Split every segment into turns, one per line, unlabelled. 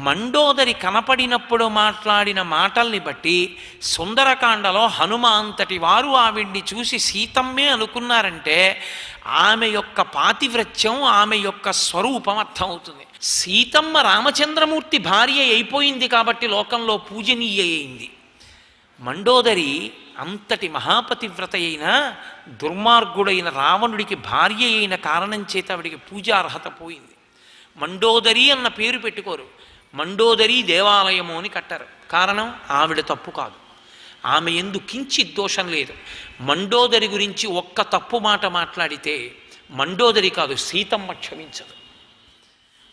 మండోదరి కనపడినప్పుడు మాట్లాడిన మాటల్ని బట్టి సుందరకాండలో హనుమ అంతటి వారు ఆవిడ్ని చూసి సీతమ్మే అనుకున్నారంటే ఆమె యొక్క పాతివ్రత్యం, ఆమె యొక్క స్వరూపం అర్థమవుతుంది. సీతమ్మ రామచంద్రమూర్తి భార్య అయిపోయింది కాబట్టి లోకంలో పూజనీయ అయింది. మండోదరి అంతటి మహాపతివ్రత అయిన దుర్మార్గుడైన రావణుడికి భార్య అయిన కారణం చేత ఆవిడికి పూజార్హత పోయింది. మండోదరి అన్న పేరు పెట్టుకోరు, మండోదరి దేవాలయము అని కట్టారు. కారణం ఆవిడ తప్పు కాదు, ఆమె ఎందు కించిత్ దోషం లేదు. మండోదరి గురించి ఒక్క తప్పు మాట మాట్లాడితే మండోదరి కాదు సీతమ్మ క్షమించదు.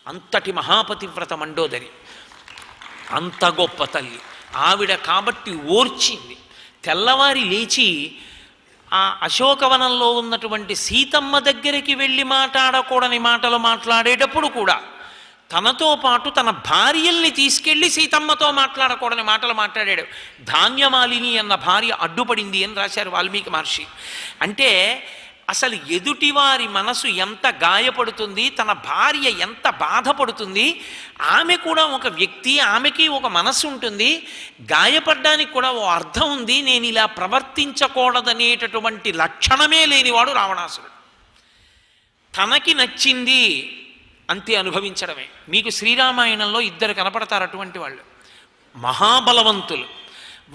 అంతటి మహాపతివ్రత మండోదరి, అంత గొప్ప తల్లి ఆవిడ. కాబట్టి ఓర్చింది. తెల్లవారి లేచి ఆ అశోకవనంలో ఉన్నటువంటి సీతమ్మ దగ్గరికి వెళ్ళి మాట్లాడకూడని మాటలు మాట్లాడేటప్పుడు కూడా తనతో పాటు తన భార్యల్ని తీసుకెళ్ళి సీతమ్మతో మాట్లాడకూడని మాటలు మాట్లాడాడు. ధాన్యమాలిని అన్న భార్య అడ్డుపడింది అని రాశారు వాల్మీకి మహర్షి. అంటే అసలు ఎదుటివారి మనసు ఎంత గాయపడుతుంది, తన భార్య ఎంత బాధపడుతుంది. ఆమె కూడా ఒక వ్యక్తి, ఆమెకి ఒక మనసు ఉంటుంది, గాయపడ్డానికి కూడా ఓ అర్థం ఉంది. నేను ఇలా ప్రవర్తించకూడదనేటటువంటి లక్షణమే లేనివాడు రావణాసురుడు. తనకి నచ్చింది అంతే అనుభవించడమే. మీకు శ్రీరామాయణంలో ఇద్దరు కనపడతారు అటువంటి వాళ్ళు, మహాబలవంతులు.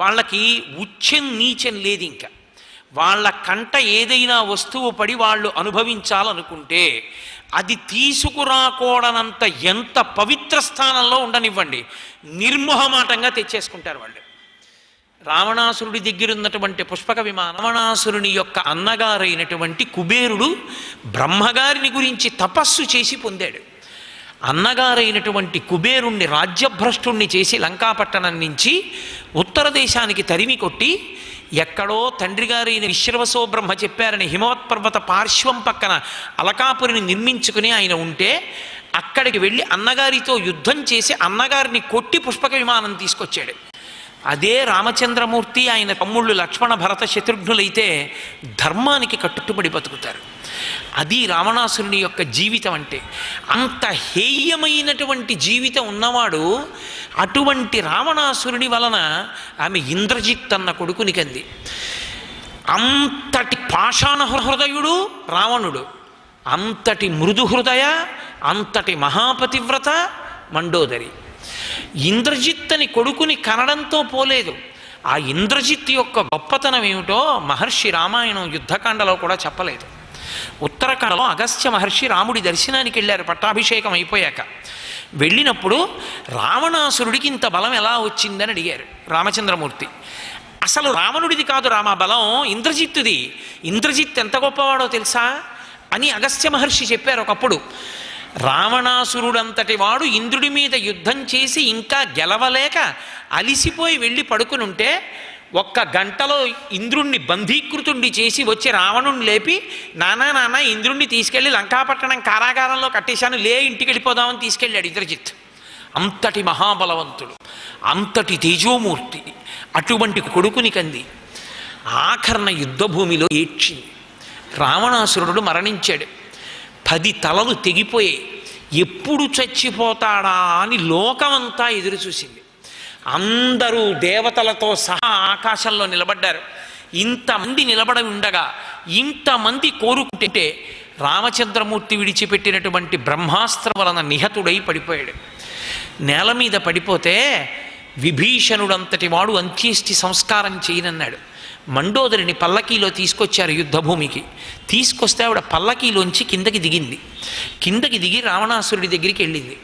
వాళ్ళకి ఉచ్చెం నీచం లేదు. ఇంకా వాళ్ళ కంట ఏదైనా వస్తువు పడి వాళ్ళు అనుభవించాలనుకుంటే అది తీసుకురాకూడనంత ఎంత పవిత్ర స్థానంలో ఉండనివ్వండి, నిర్మోహమాటంగా తెచ్చేసుకుంటారు వాళ్ళు. రావణాసురుడి దగ్గరున్నటువంటి పుష్పక విమానం, రావణాసురుని యొక్క అన్నగారైనటువంటి కుబేరుడు బ్రహ్మగారిని గురించి తపస్సు చేసి పొందాడు. అన్నగారైనటువంటి కుబేరుణ్ణి రాజ్యభ్రష్టుణ్ణి చేసి లంకాపట్టణం నుంచి ఉత్తర దేశానికి తరిమి కొట్టి, ఎక్కడో తండ్రి గారైన విశ్రవసో బ్రహ్మ చెప్పారని హిమవత్ పర్వత పార్శ్వం పక్కన అలకాపురిని నిర్మించుకుని ఆయన ఉంటే అక్కడికి వెళ్ళి అన్నగారితో యుద్ధం చేసి అన్నగారిని కొట్టి పుష్పక విమానం తీసుకొచ్చాడు. అదే రామచంద్రమూర్తి ఆయన తమ్ముళ్ళు లక్ష్మణ భరత శత్రుఘ్నులైతే ధర్మానికి కట్టుబడి బతుకుతారు. అది రావణాసురుని యొక్క జీవితం అంటే. అంత హేయమైనటువంటి జీవితం ఉన్నవాడు అటువంటి రావణాసురుని వలన ఆమె ఇంద్రజిత్ అన్న కొడుకుని కంది. అంతటి పాషాణ హృదయుడు రావణుడు, అంతటి మృదు హృదయ, అంతటి మహాపతివ్రత మండోదరి. ఇంద్రజిత్ అని కొడుకుని కనడంతో పోలేదు. ఆ ఇంద్రజిత్ యొక్క గొప్పతనం ఏమిటో మహర్షి రామాయణం యుద్ధకాండలో కూడా చెప్పలేదు. ఉత్తరాఖండలో అగస్త్య మహర్షి రాముడి దర్శనానికి వెళ్ళారు పట్టాభిషేకం అయిపోయాక. వెళ్ళినప్పుడు రావణాసురుడికి ఇంత బలం ఎలా వచ్చిందని అడిగారు రామచంద్రమూర్తి. అసలు రావణుడిది కాదు రామ బలం, ఇంద్రజిత్తుది. ఇంద్రజిత్ ఎంత గొప్పవాడో తెలుసా అని అగస్త్య మహర్షి చెప్పారు ఒకప్పుడు. రావణాసురుడంతటి వాడు ఇంద్రుడి మీద యుద్ధం చేసి ఇంకా గెలవలేక అలిసిపోయి వెళ్ళి పడుకుని ఉంటే ఒక్క గంటలో ఇంద్రుణ్ణి బంధీకృతుణ్ణి చేసి వచ్చి రావణుణ్ణి లేపి, నాన్న ఇంద్రుణ్ణి తీసుకెళ్ళి లంకాపట్టణం కారాగారంలో కట్టేశాను, లే ఇంటికి వెళ్ళిపోదామని తీసుకెళ్ళాడు ఇంద్రజిత్. అంతటి మహాబలవంతుడు, అంతటి తేజోమూర్తి. అటువంటి కొడుకుని కంది. ఆఖరణ యుద్ధభూమిలో ఏడ్చింది. రావణాసురుడు మరణించాడు. 10 తలలు తెగిపోయాయి. ఎప్పుడు చచ్చిపోతాడా అని లోకమంతా ఎదురు చూసింది. అందరూ దేవతలతో సహా ఆకాశంలో నిలబడ్డారు. ఇంతమంది నిలబడి ఉండగా ఇంతమంది కోరుకుంటే రామచంద్రమూర్తి విడిచిపెట్టినటువంటి బ్రహ్మాస్త్రం వలన నిహతుడై పడిపోయాడు. నేల మీద పడిపోతే విభీషణుడంతటి వాడు అంత్యేష్టి సంస్కారం చేయనన్నాడు. మండోదరిని పల్లకీలో తీసుకొచ్చారు యుద్ధభూమికి. తీసుకొస్తే ఆవిడ పల్లకీలోంచి కిందకి దిగింది. కిందకి దిగి రావణాసురుడి దగ్గరికి వెళ్ళింది.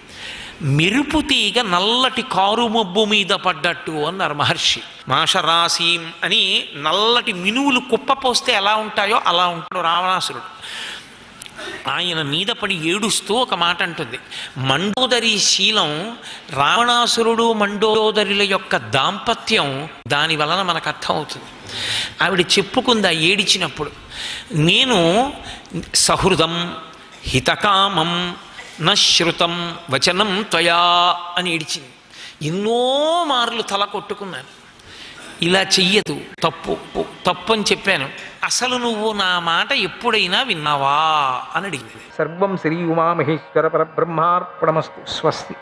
మెరుపు తీగ నల్లటి కారుమబ్బు మీద పడ్డట్టు అన్నారు మహర్షి. మాషరాశీం అని నల్లటి మినువులు కుప్పపోస్తే ఎలా ఉంటాయో అలా ఉంటాడు రావణాసురుడు. ఆయన మీద పడి ఏడుస్తూ ఒక మాట అంటుంది. మండోదరి శీలం, రావణాసురుడు మండోదరుల యొక్క దాంపత్యం దాని వలన మనకు అర్థమవుతుంది. ఆవిడ చెప్పుకుందా ఏడిచినప్పుడు, నేను సహృదం హితకామం నశ్రుతం వచనం త్వయా అని ఏడిచింది. ఎన్నో మార్లు తల కొట్టుకున్నాను, ఇలా చెయ్యదు, తప్పు అని చెప్పాను, అసలు నువ్వు నా మాట ఎప్పుడైనా విన్నావా అని అడిగింది.
సర్వం శ్రీ ఉమామహేశ్వర పరబ్రహ్మార్పణమస్తు. స్వస్తి.